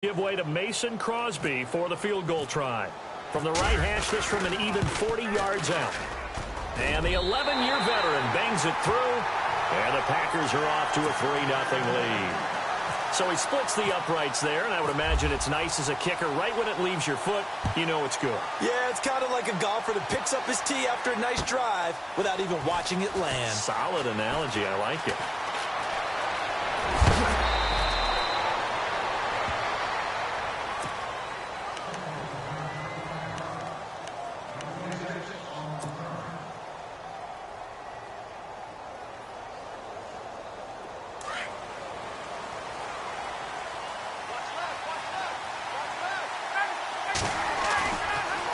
Give way to Mason Crosby for the field goal try. From the right hash, this from an even 40 yards out. And the 11-year veteran bangs it through, and the Packers are off to a 3-0 lead. So he splits the uprights there, and I would imagine it's nice as a kicker. Right when it leaves your foot, you know it's good. Yeah, it's kind of like a golfer that picks up his tee after a nice drive without even watching it land. Solid analogy. I like it.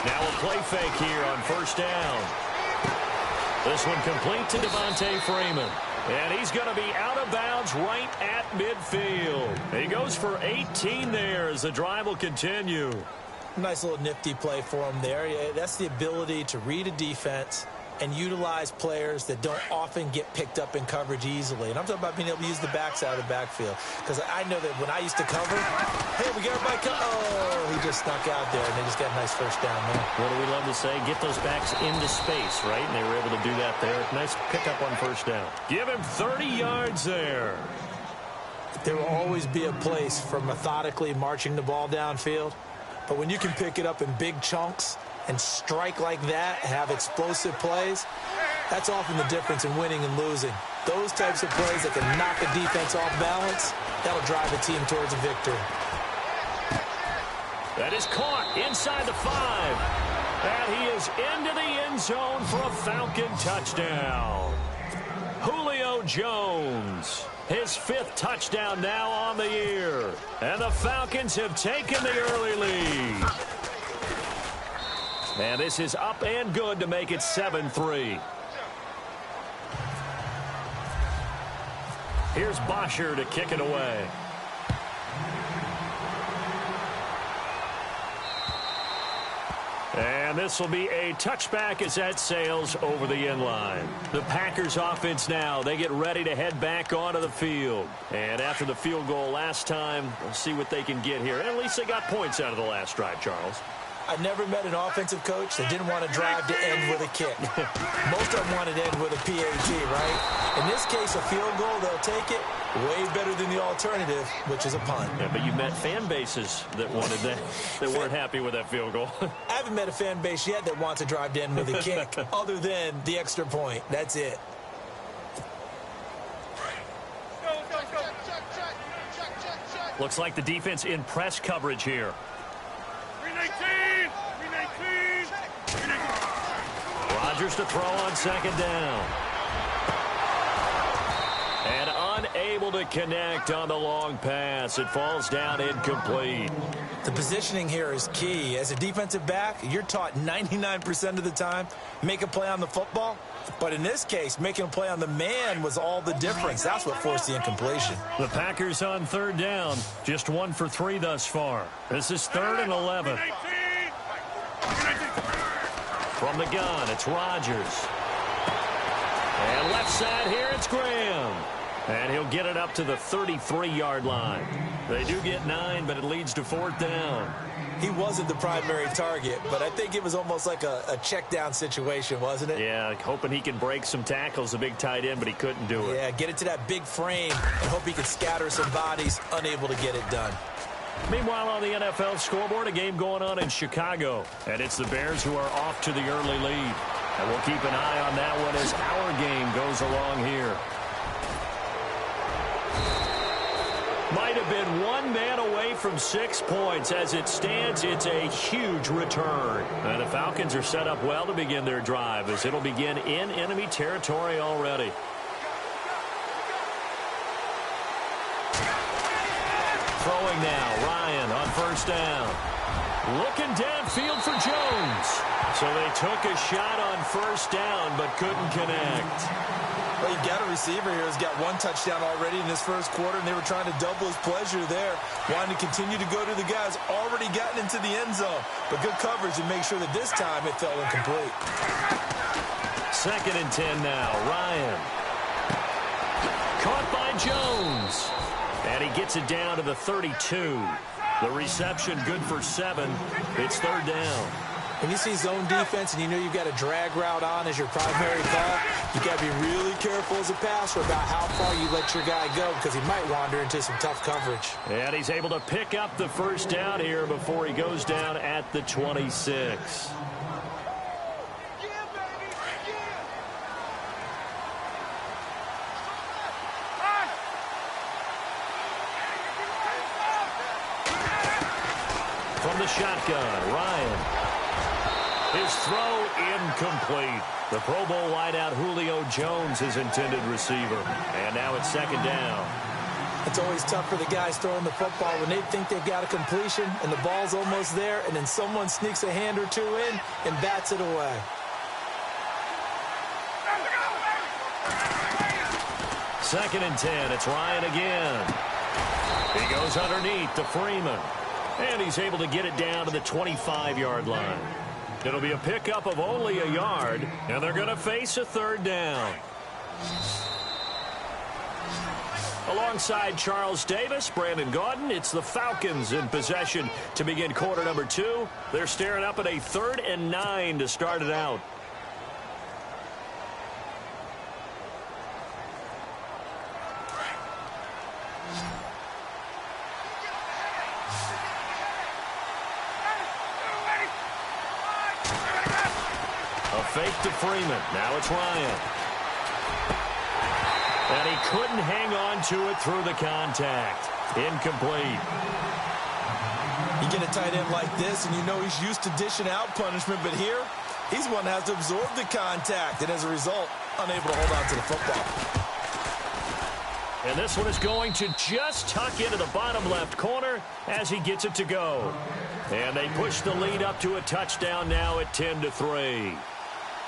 Now a play fake here on first down. This one complete to Devontae Freeman. And he's going to be out of bounds right at midfield. He goes for 18 there as the drive will continue. Nice little nifty play for him there. Yeah, that's the ability to read a defense and utilize players that don't often get picked up in coverage easily. And I'm talking about being able to use the backside of the backfield. Because I know that when I used to cover, hey, we got everybody oh, he just snuck out there, and they just got a nice first down there. What do we love to say? Get those backs into space, right? And they were able to do that there. Nice pickup on first down. Give him 30 yards there. There will always be a place for methodically marching the ball downfield. But when you can pick it up in big chunks and strike like that, have explosive plays, that's often the difference in winning and losing. Those types of plays that can knock a defense off balance, that'll drive a team towards a victory. That is caught inside the 5. And he is into the end zone for a Falcon touchdown. Julio Jones, his 5th touchdown now on the year. And the Falcons have taken the early lead. And this is up and good to make it 7-3. Here's Bosher to kick it away. And this will be a touchback as that sails over the end line. The Packers offense now, they get ready to head back onto the field. And after the field goal last time, we'll see what they can get here. And at least they got points out of the last drive, Charles. I never met an offensive coach that didn't want to drive to end with a kick. Most of them wanted to end with a PAT, right? In this case, a field goal, they'll take it. Way better than the alternative, which is a punt. Yeah, but you met fan bases that wanted that, that weren't happy with that field goal. I haven't met a fan base yet that wants to drive to end with a kick, other than the extra point. That's it. Looks like the defense in press coverage here. 319! 319! Rodgers to throw on second down. And unable to connect on the long pass. It falls down incomplete. The positioning here is key. As a defensive back, you're taught 99% of the time, make a play on the football. But in this case, making a play on the man was all the difference. That's what forced the incompletion. The Packers on third down. Just 1 for 3 thus far. This is 3rd and 11. From the gun, it's Rodgers. And left side here, it's Graham. And he'll get it up to the 33-yard line. They do get 9, but it leads to 4th down. He wasn't the primary target, but I think it was almost like a check down situation, wasn't it? Yeah, hoping he can break some tackles, a big tight end, but he couldn't do it. Yeah, get it to that big frame and hope he can scatter some bodies, unable to get it done. Meanwhile, on the NFL scoreboard, a game going on in Chicago. And it's the Bears who are off to the early lead. And we'll keep an eye on that one as our game goes along here. Might have been one man away from 6 points. As it stands, it's a huge return. And the Falcons are set up well to begin their drive as it'll begin in enemy territory already. Throwing now, Ryan on first down. Looking downfield for Jones. So they took a shot on first down but couldn't connect. Well, you've got a receiver here who's got 1 touchdown already in this first quarter, and they were trying to double his pleasure there, wanting to continue to go to the guys already gotten into the end zone. But good coverage and make sure that this time it fell incomplete. 2nd and 10 now. Ryan. Caught by Jones. And he gets it down to the 32. The reception good for 7. It's third down. When you see zone defense and you know you've got a drag route on as your primary call, you got to be really careful as a passer about how far you let your guy go because he might wander into some tough coverage. And he's able to pick up the first down here before he goes down at the 26. From the shotgun, Ryan. His throw incomplete. The Pro Bowl wideout Julio Jones, his intended receiver. And now it's second down. It's always tough for the guys throwing the football when they think they've got a completion and the ball's almost there, and then someone sneaks a hand or two in and bats it away. Second and 10. It's Ryan again. He goes underneath to Freeman. And he's able to get it down to the 25-yard line. It'll be a pickup of only a yard, and they're going to face a third down. Alongside Charles Davis, Brandon Gaudin, it's the Falcons in possession to begin quarter number 2. They're staring up at a 3rd and 9 to start it out. Fake to Freeman. Now it's Ryan. And he couldn't hang on to it through the contact. Incomplete. You get a tight end like this, and you know he's used to dishing out punishment, but here, he's one that has to absorb the contact, and as a result, unable to hold on to the football. And this one is going to just tuck into the bottom left corner as he gets it to go. And they push the lead up to a touchdown now at 10-3.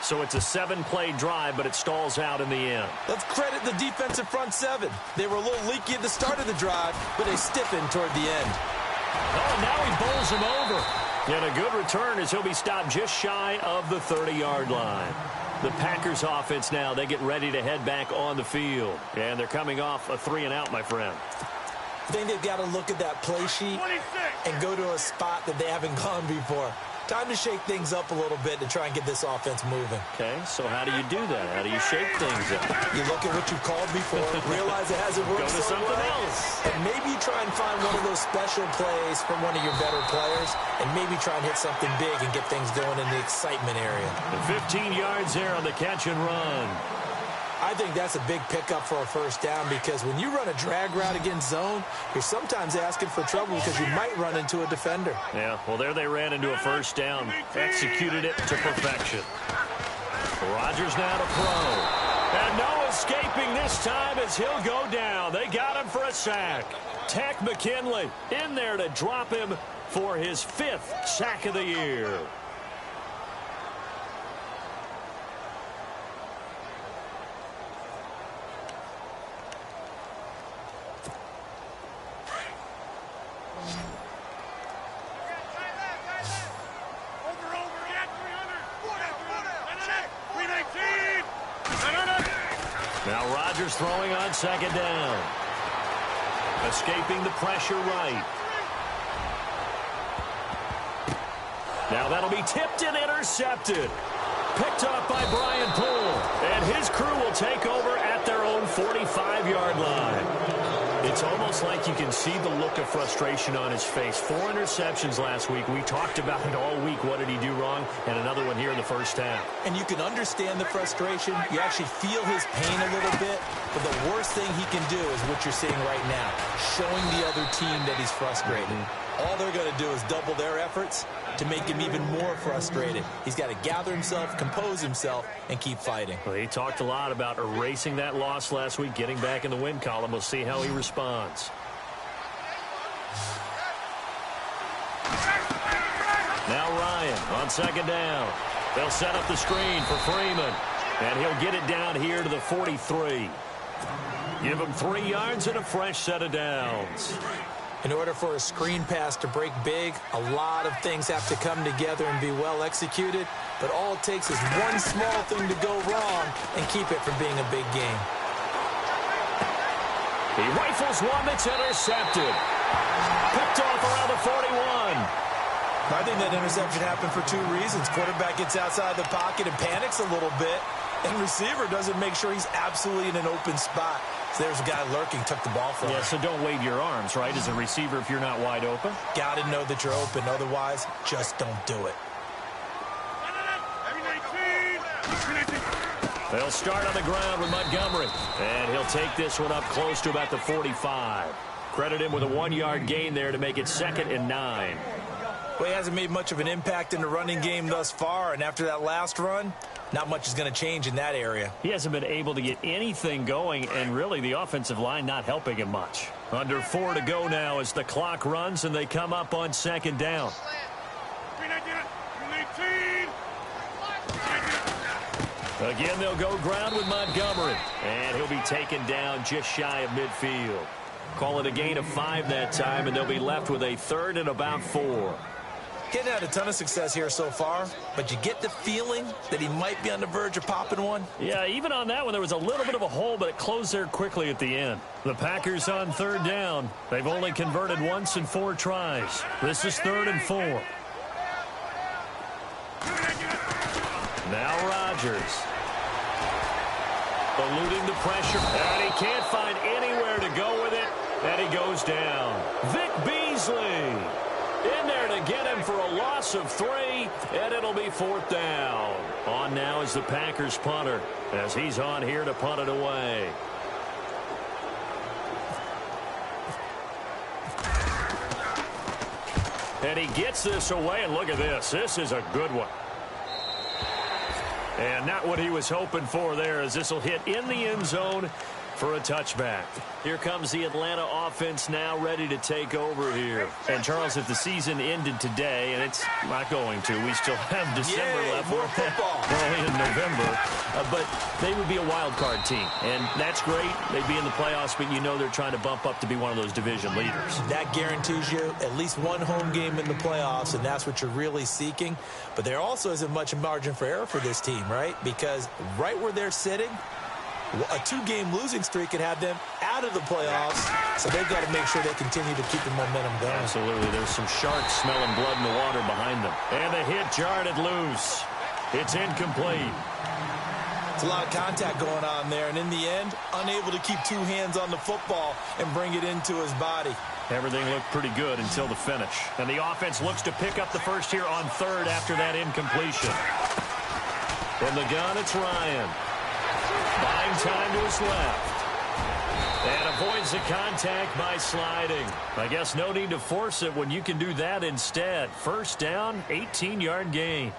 So it's a 7-play drive, but it stalls out in the end. Let's credit the defensive front 7. They were a little leaky at the start of the drive, but they stiffened toward the end. Oh, now he bowls him over. And a good return as he'll be stopped just shy of the 30-yard line. The Packers offense now, they get ready to head back on the field. And they're coming off a 3-and-out, my friend. I think they've got to look at that play sheet and go to a spot that they haven't gone before. Time to shake things up a little bit to try and get this offense moving. Okay, so how do you do that? How do you shake things up? You look at what you called before, realize it hasn't worked Go to something else. and maybe try and find one of those special plays from one of your better players, and maybe try and hit something big and get things going in the excitement area. And 15 yards there on the catch and run. I think that's a big pickup for a first down because when you run a drag route against zone, you're sometimes asking for trouble because you might run into a defender. Yeah, well, there they ran into a first down. Executed it to perfection. Rodgers now to throw. And no escaping this time as he'll go down. They got him for a sack. Tech McKinley in there to drop him for his 5th sack of the year. Now Rodgers throwing on second down. Escaping the pressure right. Now that'll be tipped and intercepted. Picked up by Brian Poole. And his crew will take over at their own 45-yard line. It's almost like you can see the look of frustration on his face. 4 interceptions last week. We talked about it all week. What did he do wrong? And another one here in the first half. And you can understand the frustration. You actually feel his pain a little bit. But the worst thing he can do is what you're seeing right now, showing the other team that he's frustrated. All they're going to do is double their efforts to make him even more frustrated. He's got to gather himself, compose himself, and keep fighting. Well, he talked a lot about erasing that loss last week, getting back in the win column. We'll see how he responds. Now Ryan on second down. They'll set up the screen for Freeman, and he'll get it down here to the 43. Give him 3 yards and a fresh set of downs. In order for a screen pass to break big, a lot of things have to come together and be well executed, but all it takes is one small thing to go wrong and keep it from being a big game. He rifles one that's intercepted. Picked off off around the 41. I think that interception happened for two reasons. Quarterback gets outside the pocket and panics a little bit, and receiver doesn't make sure he's absolutely in an open spot. So there's a guy lurking, took the ball from him. Yeah, so don't wave your arms, right, as a receiver if you're not wide open. Got to know that you're open. Otherwise, just don't do it. They'll start on the ground with Montgomery, and he'll take this one up close to about the 45. Credit him with a 1-yard gain there to make it 2nd and 9. Well, he hasn't made much of an impact in the running game thus far, and after that last run, not much is going to change in that area. He hasn't been able to get anything going, and really the offensive line not helping him much. Under 4 to go now as the clock runs, and they come up on 2nd down. Again, they'll go ground with Montgomery, and he'll be taken down just shy of midfield. Call it a gain of 5 that time, and they'll be left with a 3rd and about 4. Getting had a ton of success here so far, but you get the feeling that he might be on the verge of popping one. Yeah, even on that one, there was a little bit of a hole, but it closed there quickly at the end. The Packers on 3rd down. They've only converted once in 4 tries. This is 3rd and 4. Now Rodgers. Eluding the pressure, and he can't find anywhere to go with it, and he goes down. Vic Beasley in there to get him for a loss of 3, and it'll be 4th down. On now is the Packers punter, as he's on here to punt it away. And he gets this away, and look at this. This is a good one. And not what he was hoping for there, as this will hit in the end zone for a touchback. Here comes the Atlanta offense now ready to take over here. And, Charles, if the season ended today, and it's not going to, we still have December left. More football. We're only in November. But they would be a wild card team. And that's great. They'd be in the playoffs, but you know they're trying to bump up to be one of those division leaders. That guarantees you at least one home game in the playoffs, and that's what you're really seeking. But there also isn't much margin for error for this team, right? Because right where they're sitting, a 2-game losing streak could have them out of the playoffs, so they've got to make sure they continue to keep the momentum going. Absolutely. There's some sharks smelling blood in the water behind them. And the hit jarred it loose. It's incomplete. It's a lot of contact going on there, and in the end, unable to keep 2 hands on the football and bring it into his body. Everything looked pretty good until the finish. And the offense looks to pick up the first here on 3rd after that incompletion. From the gun, it's Ryan. Buying time to his left. And avoids the contact by sliding. I guess no need to force it when you can do that instead. 1st down, 18-yard gain.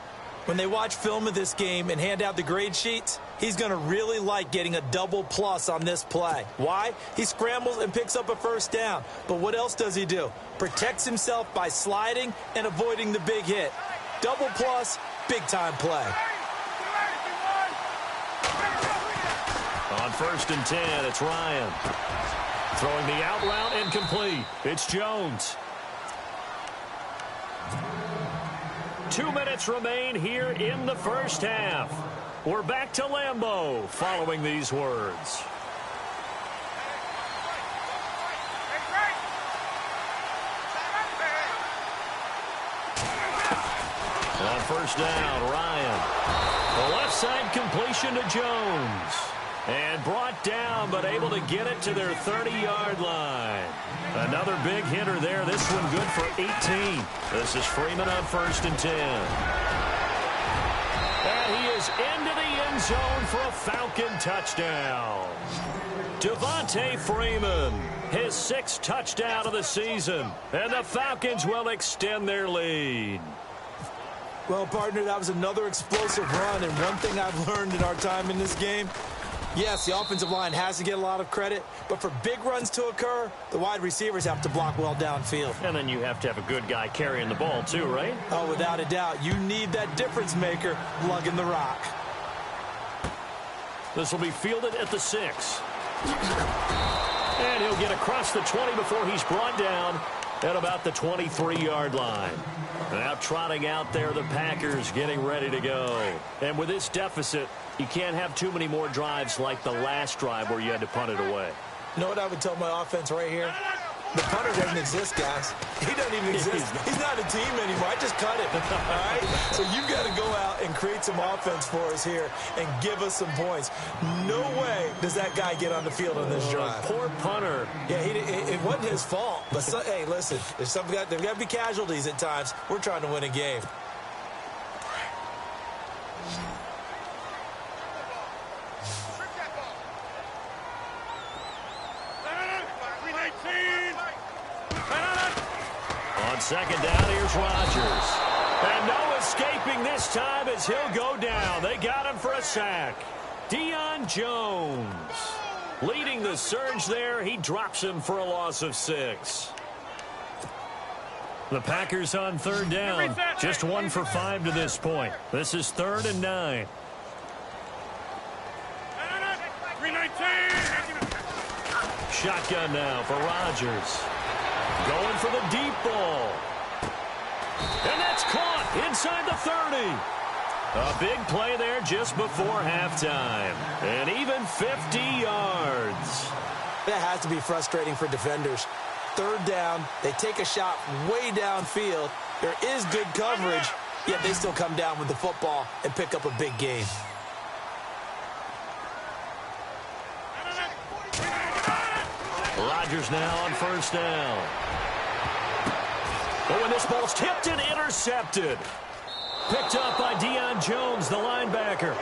When they watch film of this game and hand out the grade sheets, he's going to really like getting a double plus on this play. Why? He scrambles and picks up a 1st down. But what else does he do? Protects himself by sliding and avoiding the big hit. Double plus, big-time play. On 1st and 10, it's Ryan. Throwing the out route incomplete. It's Jones. 2 minutes remain here in the first half. We're back to Lambeau following these words. On 1st down, Ryan. The left side completion to Jones. And brought down, but able to get it to their 30-yard line. Another big hitter there. This one good for 18. This is Freeman on 1st and 10. And he is into the end zone for a Falcon touchdown. Devontae Freeman, his 6th touchdown of the season. And the Falcons will extend their lead. Well, partner, that was another explosive run. And one thing I've learned in our time in this game, yes, the offensive line has to get a lot of credit, but for big runs to occur, the wide receivers have to block well downfield. And then you have to have a good guy carrying the ball too, right? Oh, without a doubt. You need that difference maker lugging the rock. This will be fielded at the 6. And he'll get across the 20 before he's brought down at about the 23-yard line. Now trotting out there, the Packers getting ready to go. And with this deficit, you can't have too many more drives like the last drive where you had to punt it away. You know what I would tell my offense right here? The punter doesn't exist, guys. He doesn't even exist. He's not a team anymore. I just cut him, all right? So you've got to go out and create some offense for us here and give us some points. No way does that guy get on the field on this drive. Poor punter. Yeah, it wasn't his fault. But, hey, listen, there's got to be casualties at times. We're trying to win a game. On second down, here's Rodgers. And no escaping this time as he'll go down. They got him for a sack. Deion Jones leading the surge there. He drops him for a loss of 6. The Packers on third down. Just 1 for 5 to this point. This is 3rd and 9. 319. Shotgun now for Rodgers. Going for the deep ball. And that's caught inside the 30. A big play there just before halftime. And even 50 yards. That has to be frustrating for defenders. Third down, they take a shot way downfield. There is good coverage, yet they still come down with the football and pick up a big gain. Rodgers now on first down. But when this ball's tipped and intercepted. Picked up by Deion Jones, the linebacker.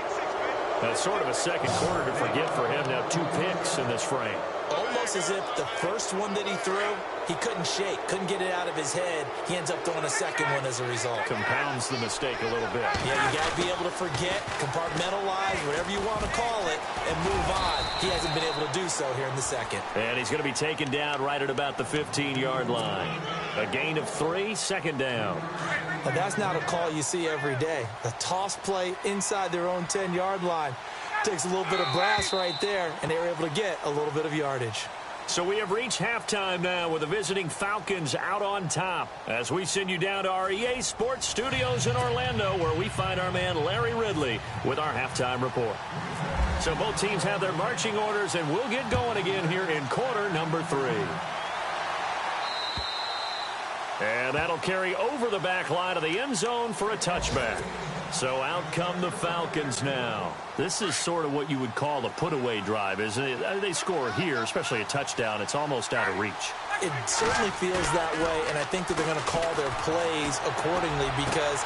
That's sort of a second quarter to forget for him. Now 2 picks in this frame. Almost as if the first one that he threw, he couldn't shake, couldn't get it out of his head. He ends up throwing a second one as a result. Compounds the mistake a little bit. Yeah, you got to be able to forget, compartmentalize, whatever you want to call it, and move on. He hasn't been able to do so here in the second. And he's going to be taken down right at about the 15-yard line. A gain of 3, second down. But that's not a call you see every day. A toss play inside their own 10-yard line. Takes a little bit of brass right there, and they were able to get a little bit of yardage. So we have reached halftime now with the visiting Falcons out on top as we send you down to our EA Sports Studios in Orlando where we find our man Larry Ridley with our halftime report. So both teams have their marching orders, and we'll get going again here in quarter number 3. And that'll carry over the back line of the end zone for a touchback. So out come the Falcons now. This is sort of what you would call a put-away drive, isn't it? They score here, especially a touchdown. It's almost out of reach. It certainly feels that way, and I think that they're going to call their plays accordingly because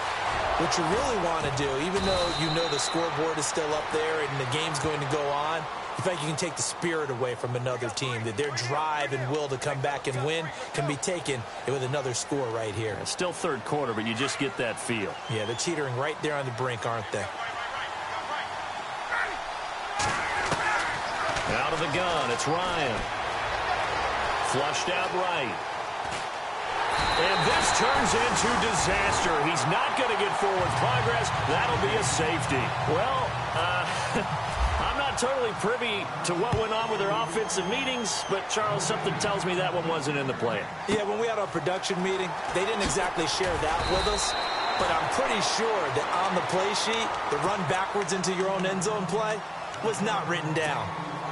what you really want to do, even though you know the scoreboard is still up there and the game's going to go on, in fact, you can take the spirit away from another team, that their drive and will to come back and win can be taken with another score right here. It's still third quarter, but you just get that feel. Yeah, they're teetering right there on the brink, aren't they? Out of the gun, it's Ryan. Flushed out right. And this turns into disaster. He's not going to get forward progress. That'll be a safety. Well, I'm not totally privy to what went on with their offensive meetings, but, Charles, something tells me that one wasn't in the plan. Yeah, when we had our production meeting, they didn't exactly share that with us, but I'm pretty sure that on the play sheet, the run backwards into your own end zone play was not written down.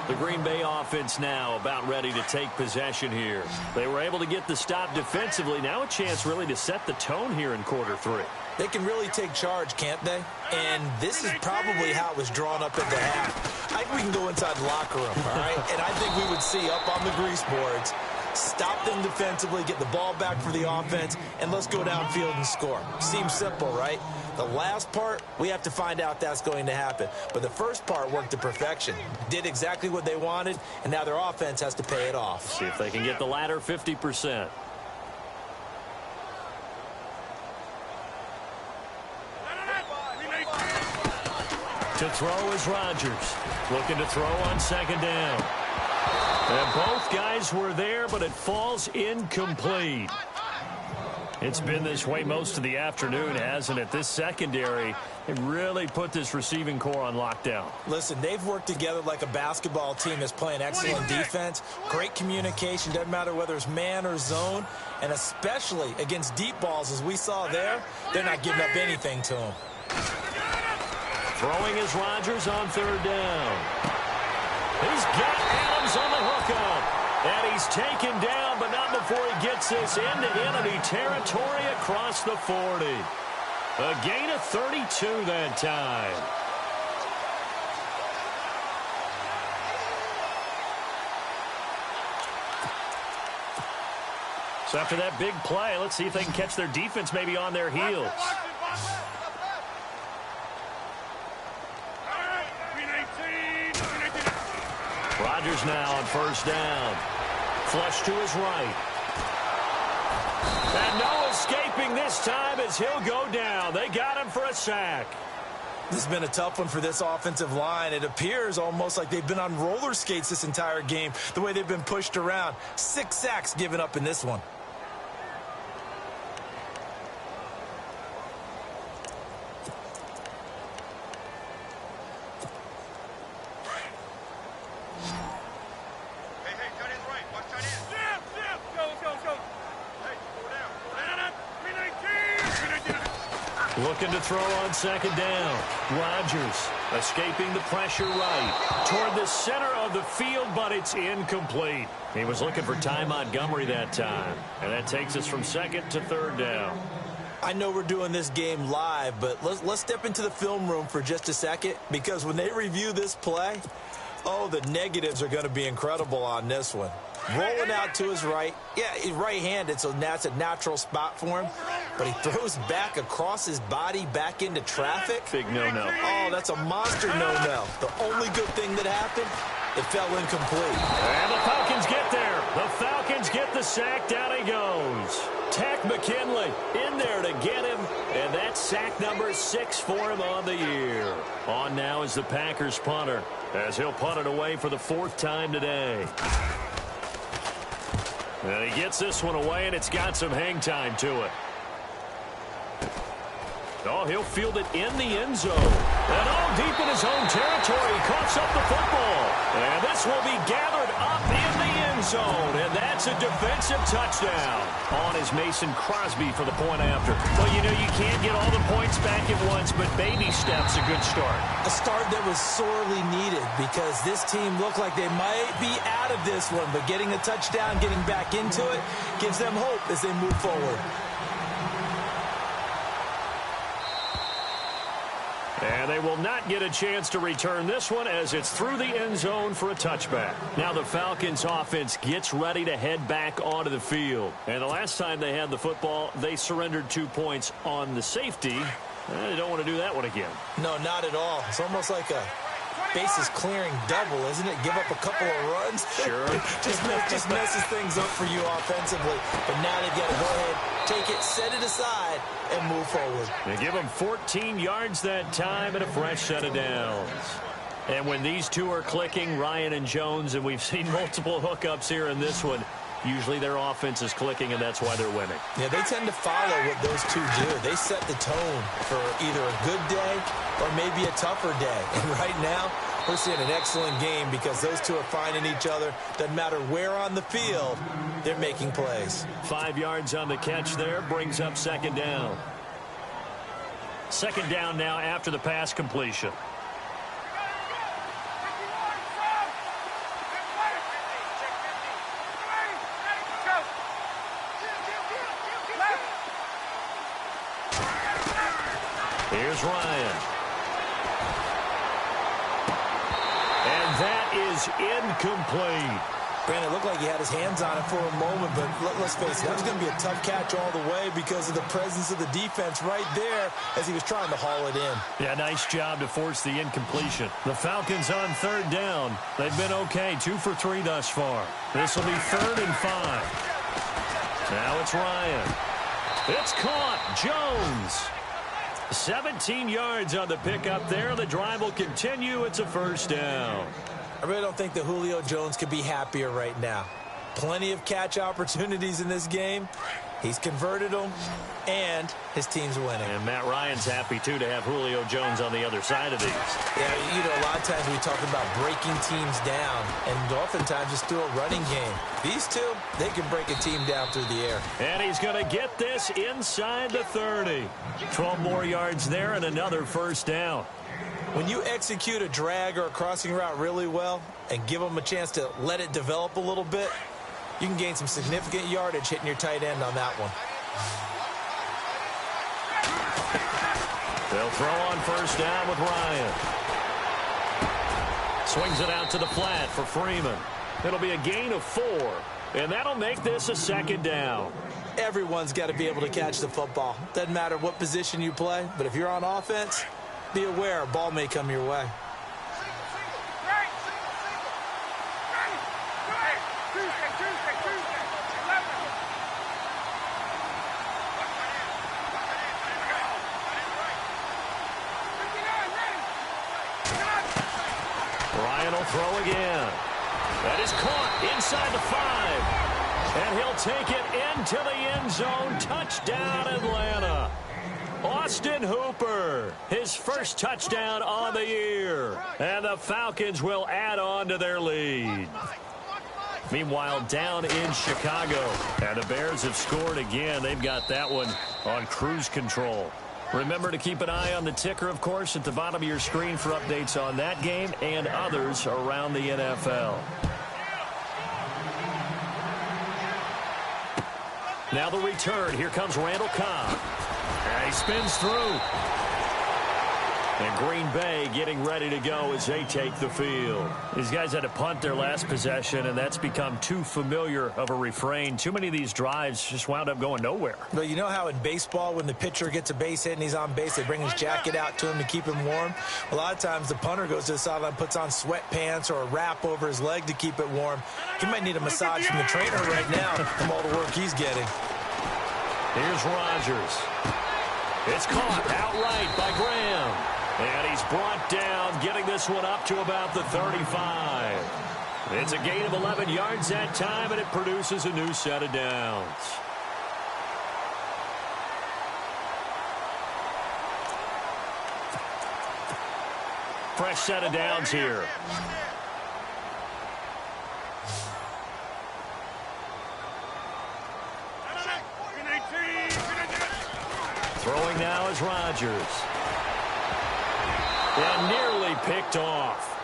The Green Bay offense now about ready to take possession here. They were able to get the stop defensively. Now a chance really to set the tone here in quarter 3. They can really take charge, can't they? And this is probably how it was drawn up at the half. I think we can go inside the locker room, all right? And I think we would see up on the grease boards, stop them defensively, get the ball back for the offense, and let's go downfield and score. Seems simple, right? The last part, we have to find out that's going to happen. But the first part worked to perfection. Did exactly what they wanted, and now their offense has to pay it off. See if they can get the latter 50%. To throw is Rodgers. Looking to throw on second down. And both guys were there, but it falls incomplete. It's been this way most of the afternoon, hasn't it? This secondary, it really put this receiving core on lockdown. Listen, they've worked together like a basketball team that's playing excellent defense. Great communication, doesn't matter whether it's man or zone. And especially against deep balls, as we saw there, they're not giving up anything to them. Throwing is Rodgers on third down. He's got Adams on the hookup. And he's taken down, but not before he gets this into enemy territory across the 40. A gain of 32 that time. So after that big play, let's see if they can catch their defense maybe on their heels. Rodgers now on first down. Flush to his right. And no escaping this time as he'll go down. They got him for a sack. This has been a tough one for this offensive line. It appears almost like they've been on roller skates this entire game, the way they've been pushed around. 6 sacks given up in this one. Looking to throw on second down. Rodgers escaping the pressure right toward the center of the field, but it's incomplete. He was looking for Ty Montgomery that time, and that takes us from second to third down. I know we're doing this game live, but let's step into the film room for just a second, because when they review this play, oh, the negatives are going to be incredible on this one. Rolling out to his right. Yeah, he's right-handed, so that's a natural spot for him. But he throws back across his body back into traffic. Big no-no. Oh, that's a monster no-no. The only good thing that happened, it fell incomplete. And the Falcons get there. The Falcons get the sack. Down he goes. Tech McKinley in there to get him. And that's sack number 6 for him on the year. On now is the Packers punter, as he'll punt it away for the 4th time today. And he gets this one away, and it's got some hang time to it. Oh, he'll field it in the end zone. And all deep in his own territory. He coughs up the football. And this will be gathered up in the end zone. And that's a defensive touchdown. On is Mason Crosby for the point after. Well, you know, you can't get all the points back at once, but baby steps a good start. A start that was sorely needed, because this team looked like they might be out of this one. But getting a touchdown, getting back into it, gives them hope as they move forward. And they will not get a chance to return this one, as it's through the end zone for a touchback. Now the Falcons offense gets ready to head back onto the field. And the last time they had the football, they surrendered 2 points on the safety. They don't want to do that one again. No, not at all. It's almost like a bases clearing double, isn't it? Give up a couple of runs. Sure. just messes things up for you offensively. But now they've got to go ahead, take it, set it aside, and move forward. They give them 14 yards that time and a fresh set of downs. And when these two are clicking, Ryan and Jones, and we've seen multiple hookups here in this one, usually their offense is clicking, and that's why they're winning. Yeah, they tend to follow what those two do. They set the tone for either a good day or maybe a tougher day. And right now, we're seeing an excellent game because those two are finding each other. Doesn't matter where on the field, they're making plays. 5 yards on the catch there, brings up second down. Second down now after the pass completion. Here's Ryan. And that is incomplete. Brandon, it looked like he had his hands on it for a moment, but let's face it, that was going to be a tough catch all the way because of the presence of the defense right there as he was trying to haul it in. Yeah, nice job to force the incompletion. The Falcons on third down. They've been okay, 2 for 3 thus far. This will be 3rd and 5. Now it's Ryan. It's caught. Jones. 17 yards on the pickup there. The drive will continue. It's a first down. I really don't think that Julio Jones could be happier right now. Plenty of catch opportunities in this game. He's converted them, and his team's winning. And Matt Ryan's happy, too, to have Julio Jones on the other side of these. Yeah, you know, a lot of times we talk about breaking teams down, and oftentimes just through a running game. These two, they can break a team down through the air. And he's going to get this inside the 30. 12 more yards there and another first down. When you execute a drag or a crossing route really well and give them a chance to let it develop a little bit, You can gain some significant yardage hitting your tight end on that one. They'll throw on first down with Ryan. Swings it out to the flat for Freeman. It'll be a gain of 4, and that'll make this a second down. Everyone's got to be able to catch the football. Doesn't matter what position you play, but if you're on offense, be aware a ball may come your way. Ryan will throw again. That is caught inside the 5. And he'll take it into the end zone. Touchdown, Atlanta. Austin Hooper, his first touchdown on the year. And the Falcons will add on to their lead. Meanwhile, down in Chicago, and the Bears have scored again. They've got that one on cruise control. Remember to keep an eye on the ticker, of course, at the bottom of your screen for updates on that game and others around the NFL. Now the return. Here comes Randall Cobb. And he spins through. And Green Bay getting ready to go as they take the field. These guys had to punt their last possession, and that's become too familiar of a refrain. Too many of these drives just wound up going nowhere. But you know how in baseball, when the pitcher gets a base hit and he's on base, they bring his jacket out to him to keep him warm? A lot of times the punter goes to the sideline, puts on sweatpants or a wrap over his leg to keep it warm. He might need a massage from the trainer right now from all the work he's getting. Here's Rodgers. It's caught outright by Graham. And he's brought down, getting this one up to about the 35. It's a gain of 11 yards that time, and it produces a new set of downs. Fresh set of downs here. Throwing now is Rodgers. And nearly picked off.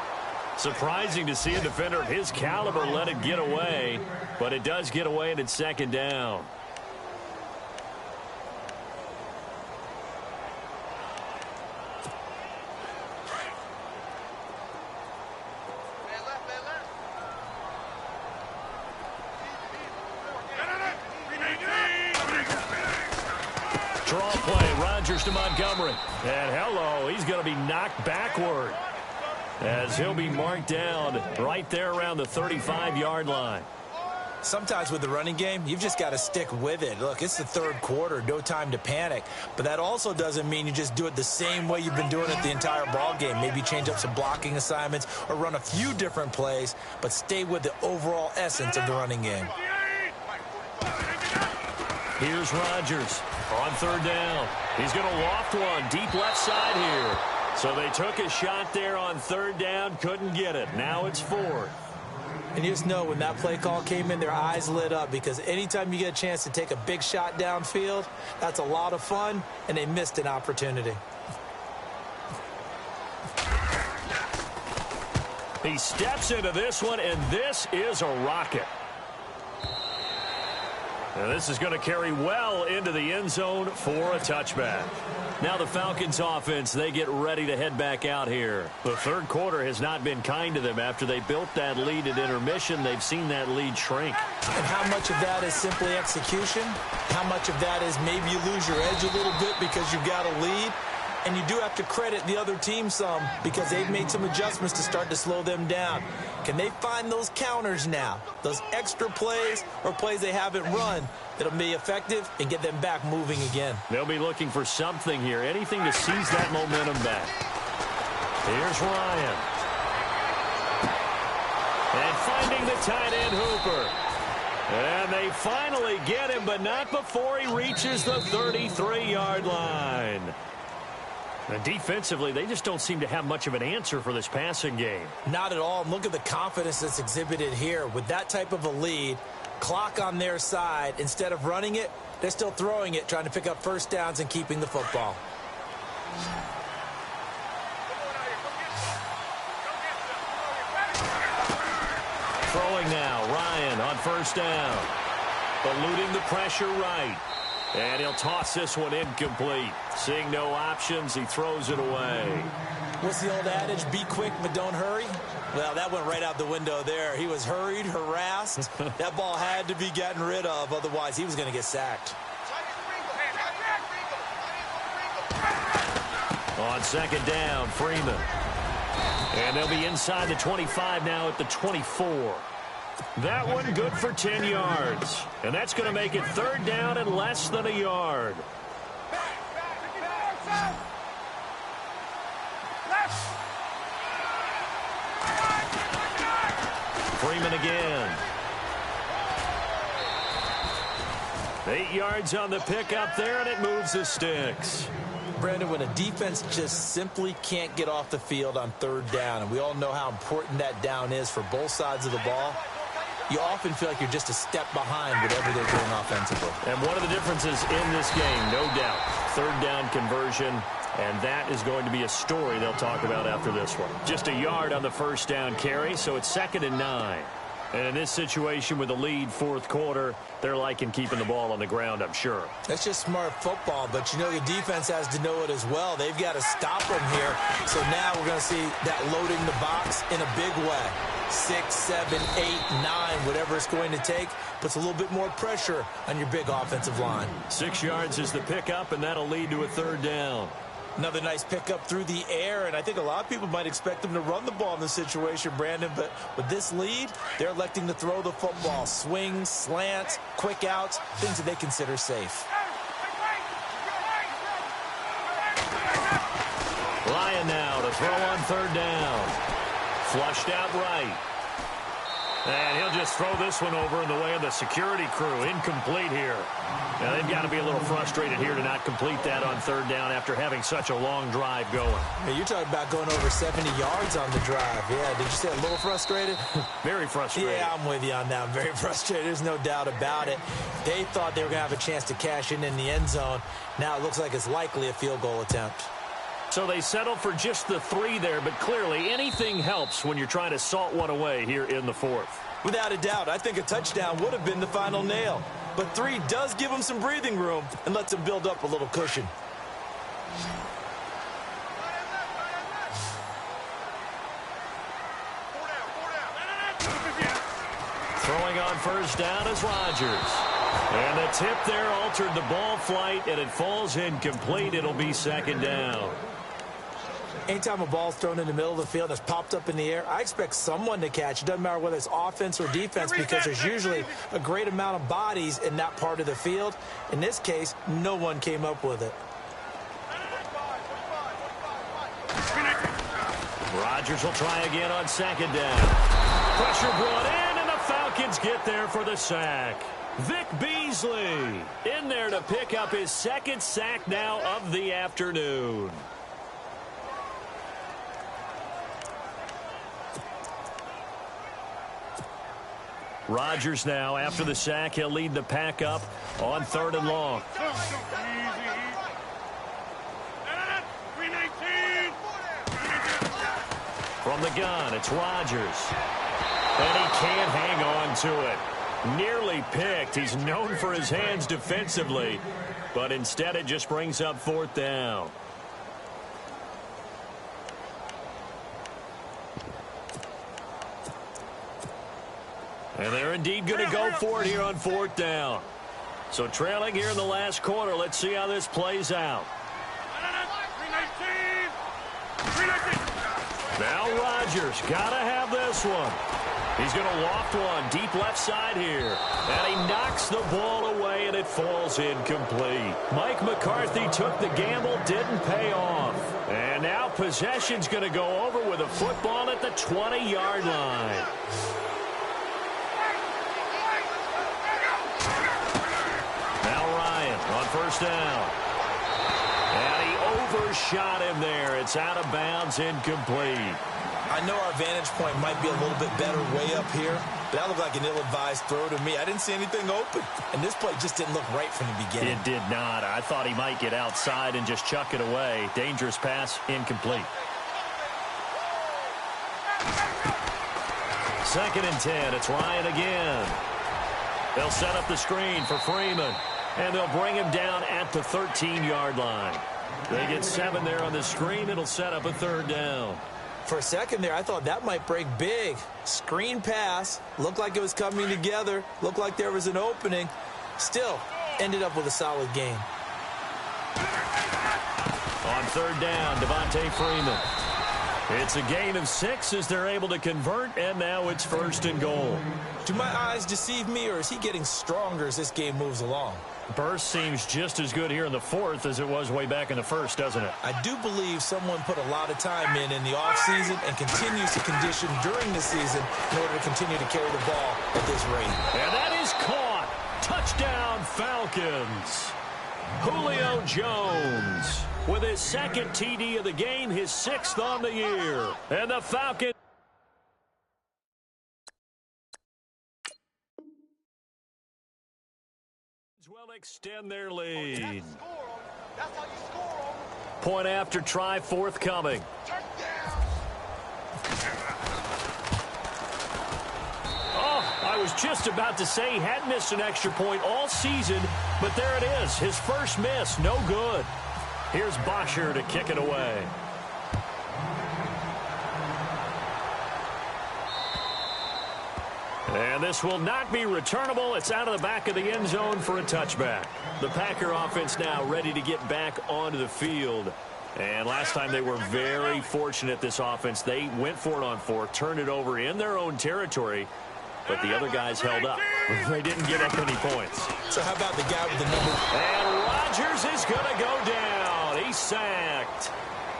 Surprising to see a defender of his caliber let it get away, but it does get away and it's second down. Draw play, Rodgers to Montgomery. And hello, he's going to be knocked backward as he'll be marked down right there around the 35-yard line. Sometimes with the running game, you've just got to stick with it. Look, it's the third quarter, no time to panic. But that also doesn't mean you just do it the same way you've been doing it the entire ball game. Maybe change up some blocking assignments or run a few different plays, but stay with the overall essence of the running game. Here's Rodgers on third down. He's going to loft one deep left side here. So they took a shot there on third down, couldn't get it. Now it's fourth. And you just know when that play call came in, their eyes lit up, because anytime you get a chance to take a big shot downfield, that's a lot of fun, and they missed an opportunity. He steps into this one, and this is a rocket. And this is going to carry well into the end zone for a touchback. Now the Falcons offense, they get ready to head back out here. The third quarter has not been kind to them. After they built that lead at intermission, they've seen that lead shrink. And how much of that is simply execution? How much of that is maybe you lose your edge a little bit because you've got a lead? And you do have to credit the other team some, because they've made some adjustments to start to slow them down. Can they find those counters now, those extra plays or plays they haven't run that'll be effective and get them back moving again? They'll be looking for something here, anything to seize that momentum back. Here's Ryan. And finding the tight end Hooper. And they finally get him, but not before he reaches the 33-yard line. And defensively, they just don't seem to have much of an answer for this passing game. Not at all. And look at the confidence that's exhibited here. With that type of a lead, clock on their side, instead of running it, they're still throwing it, trying to pick up first downs and keeping the football. Throwing now, Ryan on first down. Eluding the pressure right. And he'll toss this one incomplete. Seeing no options, he throws it away. What's the old adage? Be quick, but don't hurry. Well, that went right out the window there. He was hurried, harassed. That ball had to be gotten rid of. Otherwise, he was going to get sacked. On second down, Freeman. And they'll be inside the 25 now at the 24. That one good for 10 yards. And that's going to make it third down and less than a yard. Freeman again. 8 yards on the pickup there, and it moves the sticks. Brandon, when a defense just simply can't get off the field on third down, and we all know how important that down is for both sides of the ball, you often feel like you're just a step behind whatever they're doing offensively. And one of the differences in this game, no doubt, third down conversion, and that is going to be a story they'll talk about after this one. Just a yard on the first down carry, so it's 2nd and 9. And in this situation with the lead fourth quarter, they're liking keeping the ball on the ground, I'm sure. That's just smart football, but you know the defense has to know it as well. They've got to stop them here. So now we're going to see that loading the box in a big way. 6, 7, 8, 9, whatever it's going to take, puts a little bit more pressure on your big offensive line. 6 yards is the pickup, and that'll lead to a third down. Another nice pickup through the air, and I think a lot of people might expect them to run the ball in this situation, Brandon, but with this lead, they're electing to throw the football. Swings, slants, quick outs, things that they consider safe. Ryan now to throw on third down. Flushed out right. And he'll just throw this one over in the way of the security crew. Incomplete here. Now, they've got to be a little frustrated here to not complete that on third down after having such a long drive going. Hey, you're talking about going over 70 yards on the drive. Yeah, did you say a little frustrated? Very frustrated. Yeah, I'm with you on that. I'm very frustrated. There's no doubt about it. They thought they were going to have a chance to cash in the end zone. Now it looks like it's likely a field goal attempt. So they settled for just the 3 there, but clearly anything helps when you're trying to salt one away here in the fourth. Without a doubt, I think a touchdown would have been the final nail. But 3 does give them some breathing room and lets them build up a little cushion. Throwing on first down is Rodgers. And the tip there altered the ball flight, and it falls incomplete. It'll be second down. Anytime a ball's thrown in the middle of the field that's popped up in the air, I expect someone to catch. It doesn't matter whether it's offense or defense because there's usually a great amount of bodies in that part of the field. In this case, no one came up with it. Rodgers will try again on second down. Pressure brought in, and the Falcons get there for the sack. Vic Beasley in there to pick up his 2nd sack now of the afternoon. Rodgers now, after the sack, he'll lead the pack up on 3rd and long. From the gun, it's Rodgers. And he can't hang on to it. Nearly picked. He's known for his hands defensively, but instead it just brings up 4th down. And they're indeed going to go for it here on 4th down. So trailing here in the last quarter. Let's see how this plays out. Now Rodgers got to have this one. He's going to loft one deep left side here. And he knocks the ball away, and it falls incomplete. Mike McCarthy took the gamble, didn't pay off. And now possession's going to go over with a football at the 20-yard line. Now Ryan on first down. And he overshot him there. It's out of bounds, incomplete. I know our vantage point might be a little bit better way up here, but that looked like an ill-advised throw to me. I didn't see anything open, and this play just didn't look right from the beginning. It did not. I thought he might get outside and just chuck it away. Dangerous pass, incomplete. 2nd and 10. It's Ryan again. They'll set up the screen for Freeman, and they'll bring him down at the 13-yard line. They get 7 there on the screen. It'll set up a 3rd down. For a second there, I thought that might break big. Screen pass. Looked like it was coming together. Looked like there was an opening. Still, ended up with a solid gain. On 3rd down, Devontae Freeman. It's a gain of 6 as they're able to convert, and now it's 1st and goal. Do my eyes deceive me, or is he getting stronger as this game moves along? Burst seems just as good here in the 4th as it was way back in the 1st, doesn't it? I do believe someone put a lot of time in the offseason and continues to condition during the season in order to continue to carry the ball at this rate. And that is caught. Touchdown, Falcons. Julio Jones with his 2nd TD of the game, his 6th on the year. And the Falcons will extend their lead. Point after try forthcoming. I was just about to say he hadn't missed an extra point all season, but there it is. His first miss, no good. Here's Bosher to kick it away. And this will not be returnable. It's out of the back of the end zone for a touchback. The Packer offense now ready to get back onto the field. And last time they were very fortunate, this offense. They went for it on 4th, turned it over in their own territory. But the other guys held up. They didn't get up any points. So how about the guy with the number? And Rodgers is going to go down. He's sacked.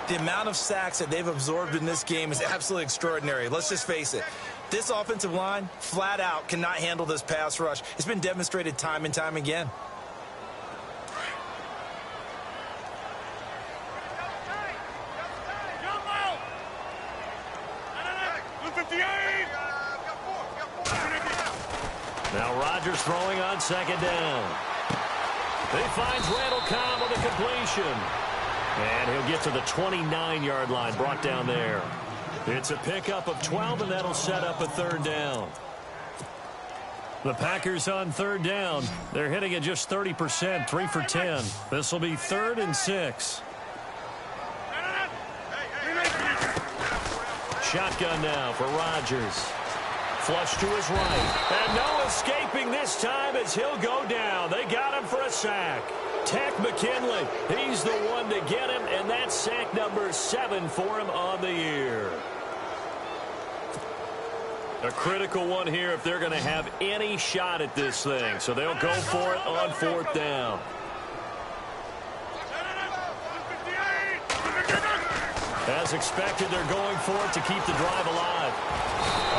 The amount of sacks that they've absorbed in this game is absolutely extraordinary. Let's just face it. This offensive line, flat out, cannot handle this pass rush. It's been demonstrated time and time again. Now Rodgers throwing on 2nd down. He finds Randall Cobb with a completion. And he'll get to the 29-yard line, brought down there. It's a pickup of 12, and that'll set up a 3rd down. The Packers on 3rd down. They're hitting at just 30%, 3 for 10. This will be 3rd and 6. Shotgun now for Rodgers. Flush to his right. And no escaping this time as he'll go down. They got him for a sack. Takk McKinley, he's the one to get him, and that's sack number 7 for him on the year. A critical one here if they're going to have any shot at this thing. So they'll go for it on 4th down. As expected, they're going for it to keep the drive alive.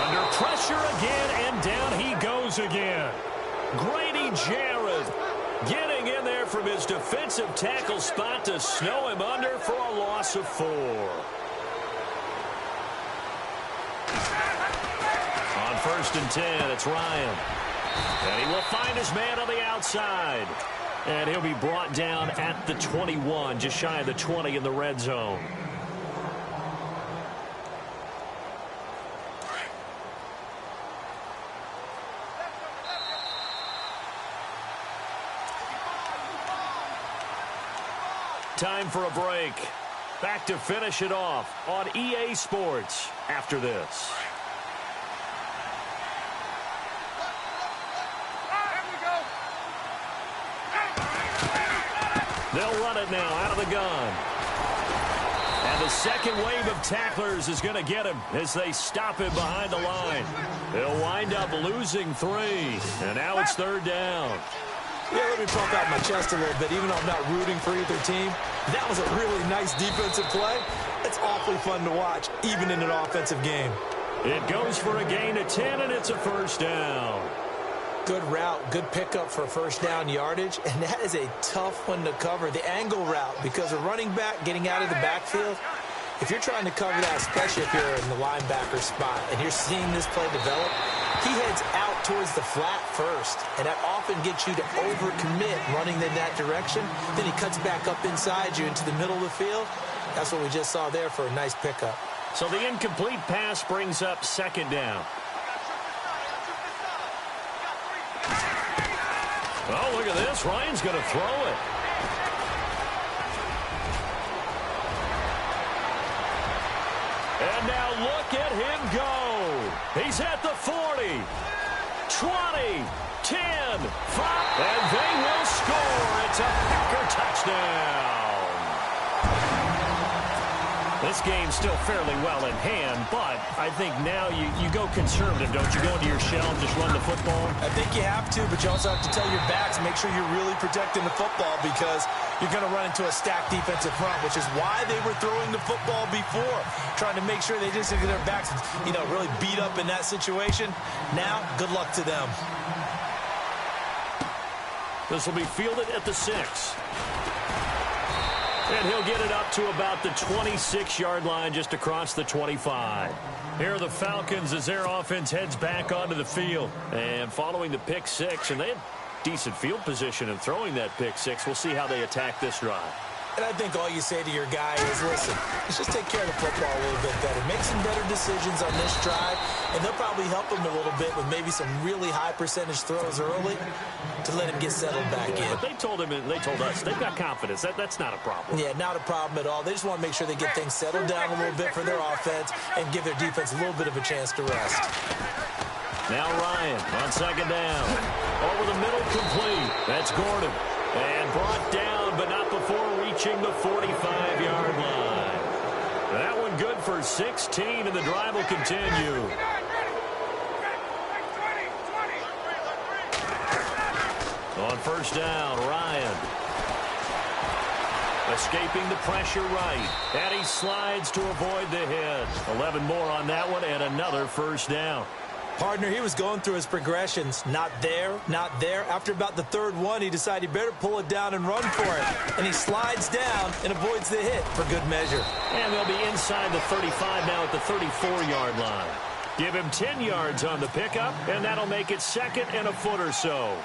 Under pressure again, and down he goes again. Grady Jarrett getting in there from his defensive tackle spot to snow him under for a loss of 4. On 1st and 10, it's Ryan. And he will find his man on the outside. And he'll be brought down at the 21, just shy of the 20 in the red zone. Time for a break. Back to finish it off on EA Sports after this. They'll run it now out of the gun. And the second wave of tacklers is going to get him as they stop him behind the line. They'll wind up losing 3. And now it's 3rd down. Yeah, let me pump out my chest a little bit. Even though I'm not rooting for either team, that was a really nice defensive play. It's awfully fun to watch, even in an offensive game. It goes for a gain of 10, and it's a 1st down. Good route, good pickup for 1st down yardage, and that is a tough one to cover, the angle route, because a running back getting out of the backfield, if you're trying to cover that, especially if you're in the linebacker spot, and you're seeing this play develop, he heads out towards the flat first, and that often gets you to overcommit running in that direction. Then he cuts back up inside you into the middle of the field. That's what we just saw there for a nice pickup. So the incomplete pass brings up 2nd down. Look at this. Ryan's going to throw it. And now look at him go. He's at the 40, 20, 10, 5, and they will score. It's a Packer touchdown. This game's still fairly well in hand, but I think now you go conservative, don't you? Go into your shell and just run the football? I think you have to, but you also have to tell your backs, make sure you're really protecting the football because you're going to run into a stacked defensive front, which is why they were throwing the football before, trying to make sure they didn't get their backs, really beat up in that situation. Now, good luck to them. This will be fielded at the 6. And he'll get it up to about the 26-yard line just across the 25. Here are the Falcons as their offense heads back onto the field. And following the pick 6, and they had decent field position in throwing that pick 6. We'll see how they attack this drive. And I think all you say to your guy is, listen, let's just take care of the football a little bit better. Make some better decisions on this drive, and they'll probably help him a little bit with maybe some really high percentage throws early to let him get settled back in. But they told him, and they told us, they've got confidence. That's not a problem. Yeah, not a problem at all. They just want to make sure they get things settled down a little bit for their offense and give their defense a little bit of a chance to rest. Now Ryan on second down. Over the middle, complete. That's Gordon. And brought down, but not before reaching the 45-yard line. That one good for 16, and the drive will continue. On first down, Ryan. Escaping the pressure right. And he slides to avoid the hit. 11 more on that one, and another first down. Partner, he was going through his progressions. Not there, not there. After about the third one, he decided he better pull it down and run for it. And he slides down and avoids the hit for good measure. And they'll be inside the 35 now at the 34-yard line. Give him 10 yards on the pickup, and that'll make it second and a foot or so.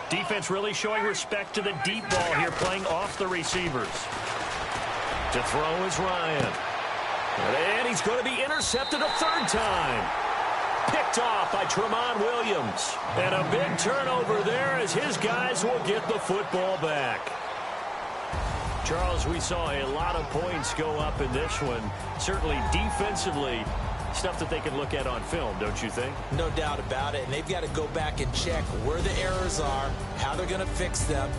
Defense really showing respect to the deep ball here, playing off the receivers. To throw is Ryan. And he's going to be intercepted a third time. Picked off by Tramon Williams. And a big turnover there as his guys will get the football back. Charles, we saw a lot of points go up in this one. Certainly defensively, stuff that they can look at on film, don't you think? No doubt about it. And they've got to go back and check where the errors are, how they're going to fix them,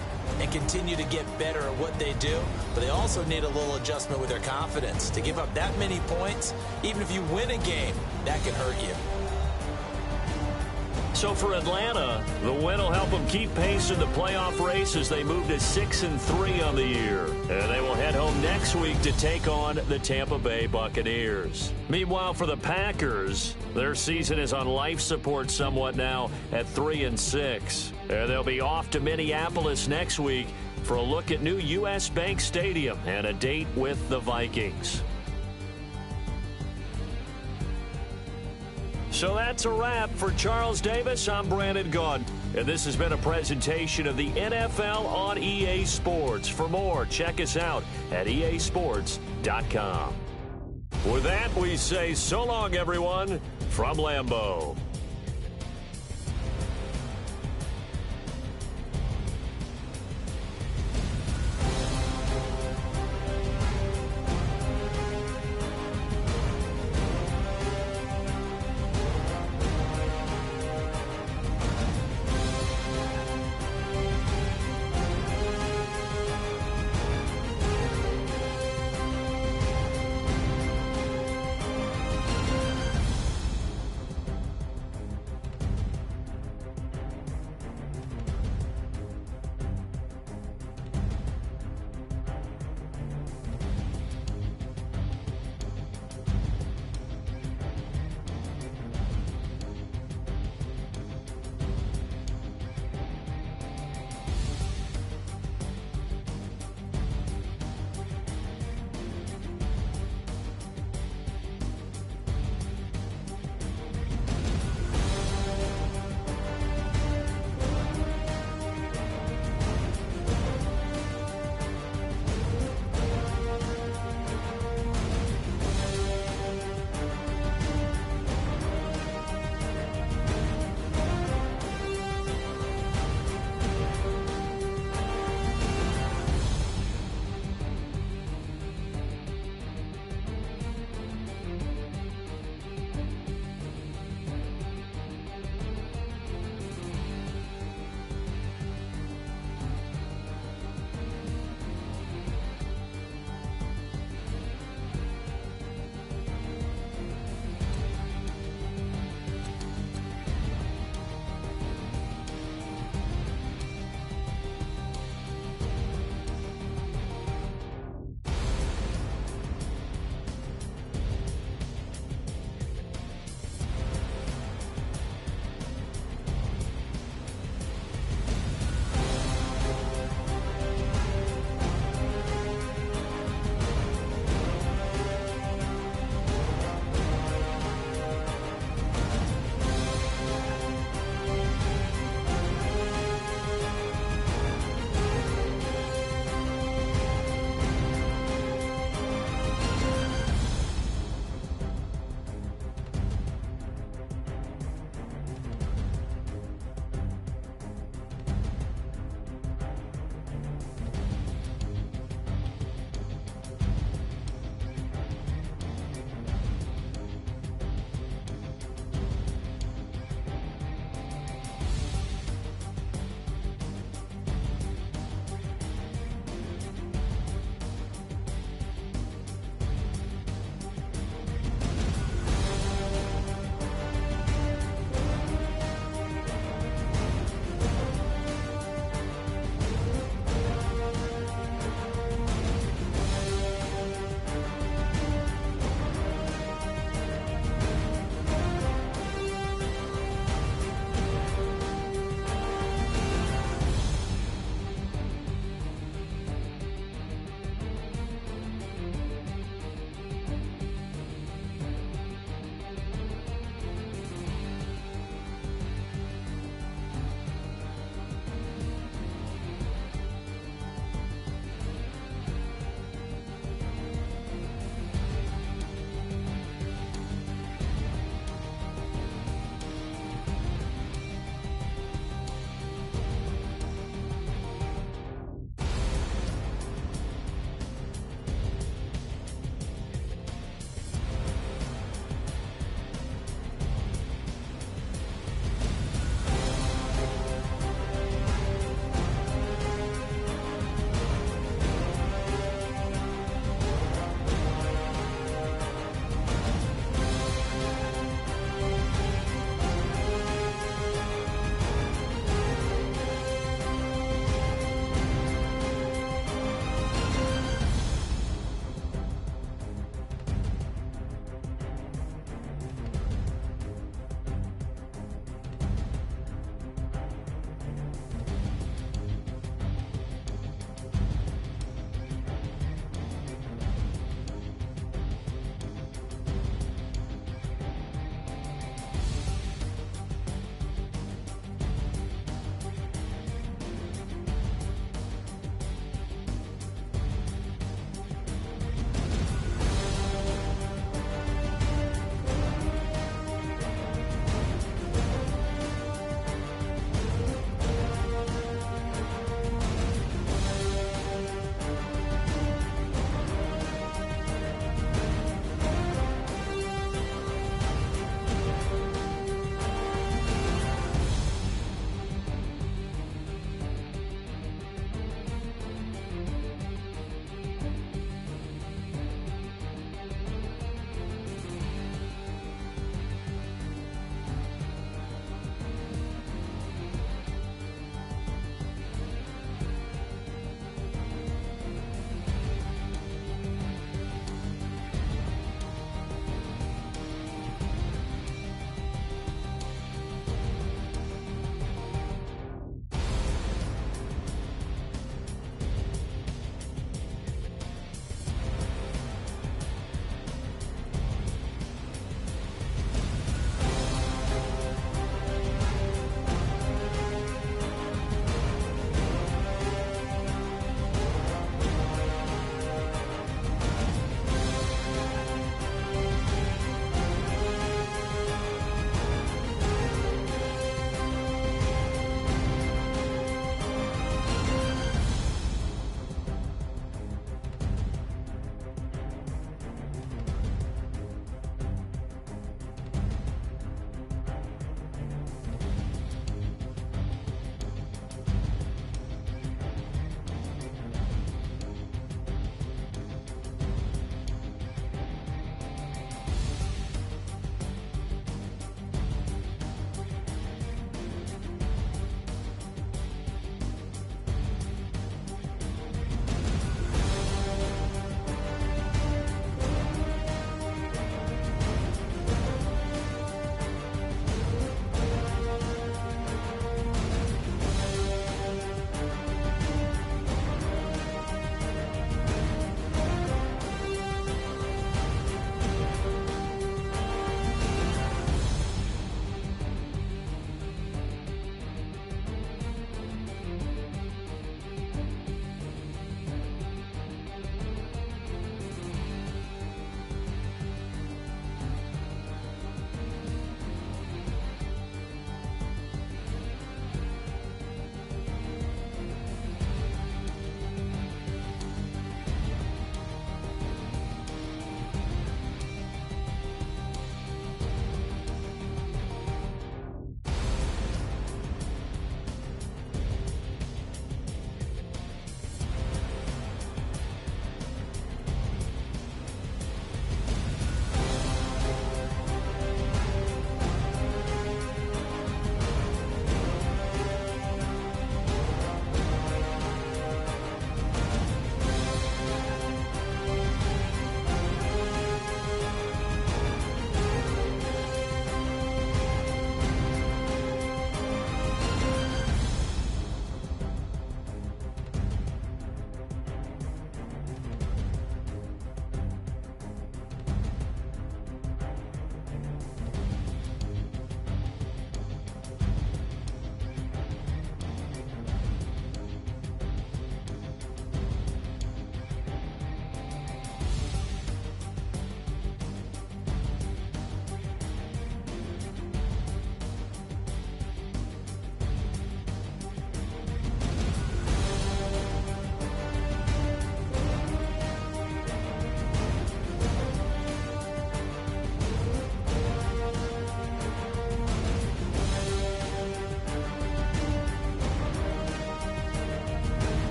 and continue to get better at what they do. But they also need a little adjustment with their confidence. To give up that many points, even if you win a game, that can hurt you. So for Atlanta, the win will help them keep pace in the playoff race as they move to 6-3 on the year. And they will head home next week to take on the Tampa Bay Buccaneers. Meanwhile, for the Packers, their season is on life support somewhat now at 3-6. And they'll be off to Minneapolis next week for a look at new U.S. Bank Stadium and a date with the Vikings. So that's a wrap. For Charles Davis, I'm Brandon Gaudin. And this has been a presentation of the NFL on EA Sports. For more, check us out at easports.com. With that, we say so long, everyone, from Lambeau.